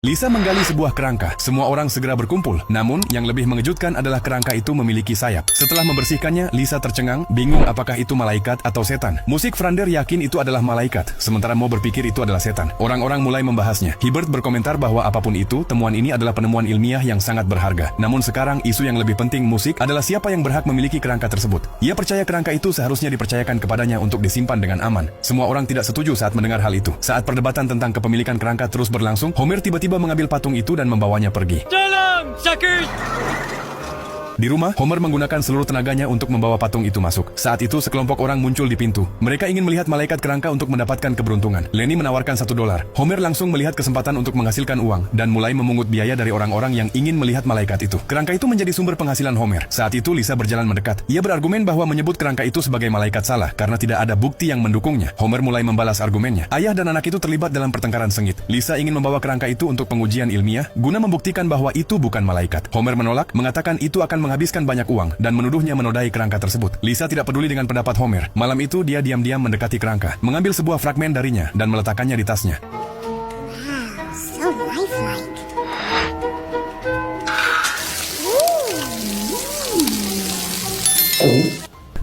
Lisa menggali sebuah kerangka. Semua orang segera berkumpul. Namun, yang lebih mengejutkan adalah kerangka itu memiliki sayap. Setelah membersihkannya, Lisa tercengang, bingung apakah itu malaikat atau setan. Musik Frander yakin itu adalah malaikat, sementara Mo berpikir itu adalah setan. Orang-orang mulai membahasnya. Hibbert berkomentar bahwa apapun itu, temuan ini adalah penemuan ilmiah yang sangat berharga. Namun sekarang, isu yang lebih penting musik adalah siapa yang berhak memiliki kerangka tersebut. Ia percaya kerangka itu seharusnya dipercayakan kepadanya untuk disimpan dengan aman. Semua orang tidak setuju saat mendengar hal itu. Saat perdebatan tentang kepemilikan kerangka terus berlangsung, Homer tiba-tiba mengambil patung itu dan membawanya pergi. Tolong, suckers! Di rumah, Homer menggunakan seluruh tenaganya untuk membawa patung itu masuk. Saat itu, sekelompok orang muncul di pintu. Mereka ingin melihat malaikat kerangka untuk mendapatkan keberuntungan. Lenny menawarkan $1. Homer langsung melihat kesempatan untuk menghasilkan uang dan mulai memungut biaya dari orang-orang yang ingin melihat malaikat itu. Kerangka itu menjadi sumber penghasilan Homer. Saat itu, Lisa berjalan mendekat. Ia berargumen bahwa menyebut kerangka itu sebagai malaikat salah karena tidak ada bukti yang mendukungnya. Homer mulai membalas argumennya. Ayah dan anak itu terlibat dalam pertengkaran sengit. Lisa ingin membawa kerangka itu untuk pengujian ilmiah guna membuktikan bahwa itu bukan malaikat. Homer menolak, mengatakan itu akan menghabiskan banyak uang dan menuduhnya menodai kerangka tersebut. Lisa tidak peduli dengan pendapat Homer. Malam itu dia diam-diam mendekati kerangka, mengambil sebuah fragmen darinya dan meletakkannya di tasnya. Wow, so lifelike.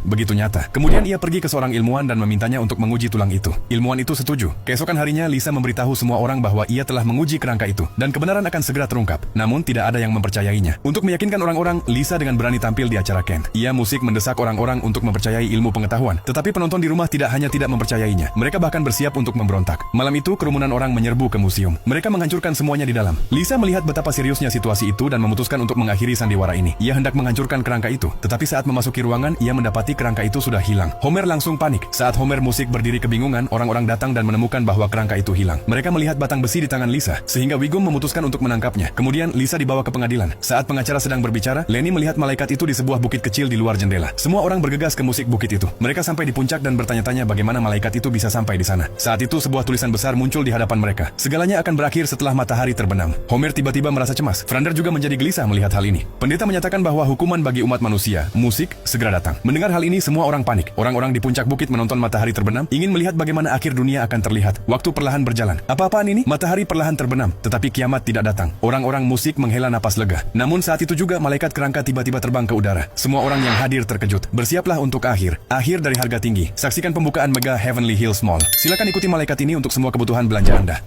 Begitu nyata. Kemudian ia pergi ke seorang ilmuwan dan memintanya untuk menguji tulang itu. Ilmuwan itu setuju. Keesokan harinya, Lisa memberitahu semua orang bahwa ia telah menguji kerangka itu, dan kebenaran akan segera terungkap. Namun tidak ada yang mempercayainya. Untuk meyakinkan orang-orang, Lisa dengan berani tampil di acara Ken. Ia musik mendesak orang-orang untuk mempercayai ilmu pengetahuan. Tetapi penonton di rumah tidak hanya tidak mempercayainya, mereka bahkan bersiap untuk memberontak. Malam itu, kerumunan orang menyerbu ke museum. Mereka menghancurkan semuanya di dalam. Lisa melihat betapa seriusnya situasi itu dan memutuskan untuk mengakhiri sandiwara ini. Ia hendak menghancurkan kerangka itu, tetapi saat memasuki ruangan, ia mendapati kerangka itu sudah hilang. Homer langsung panik. Saat Homer musik berdiri kebingungan, orang-orang datang dan menemukan bahwa kerangka itu hilang. Mereka melihat batang besi di tangan Lisa, sehingga Wiggum memutuskan untuk menangkapnya. Kemudian Lisa dibawa ke pengadilan. Saat pengacara sedang berbicara, Lenny melihat malaikat itu di sebuah bukit kecil di luar jendela. Semua orang bergegas ke musik bukit itu. Mereka sampai di puncak dan bertanya-tanya bagaimana malaikat itu bisa sampai di sana. Saat itu sebuah tulisan besar muncul di hadapan mereka. Segalanya akan berakhir setelah matahari terbenam. Homer tiba-tiba merasa cemas. Frander juga menjadi gelisah melihat hal ini. Pendeta menyatakan bahwa hukuman bagi umat manusia, musik, segera datang. Mendengar hal ini, semua orang panik. Orang-orang di puncak bukit menonton matahari terbenam, ingin melihat bagaimana akhir dunia akan terlihat. Waktu perlahan berjalan. Apa-apaan ini? Matahari perlahan terbenam, tetapi kiamat tidak datang. Orang-orang musik menghela napas lega. Namun saat itu juga malaikat kerangka tiba-tiba terbang ke udara. Semua orang yang hadir terkejut. Bersiaplah untuk akhir dari harga tinggi. Saksikan pembukaan Mega Heavenly Hills Mall. Silakan ikuti malaikat ini untuk semua kebutuhan belanja Anda.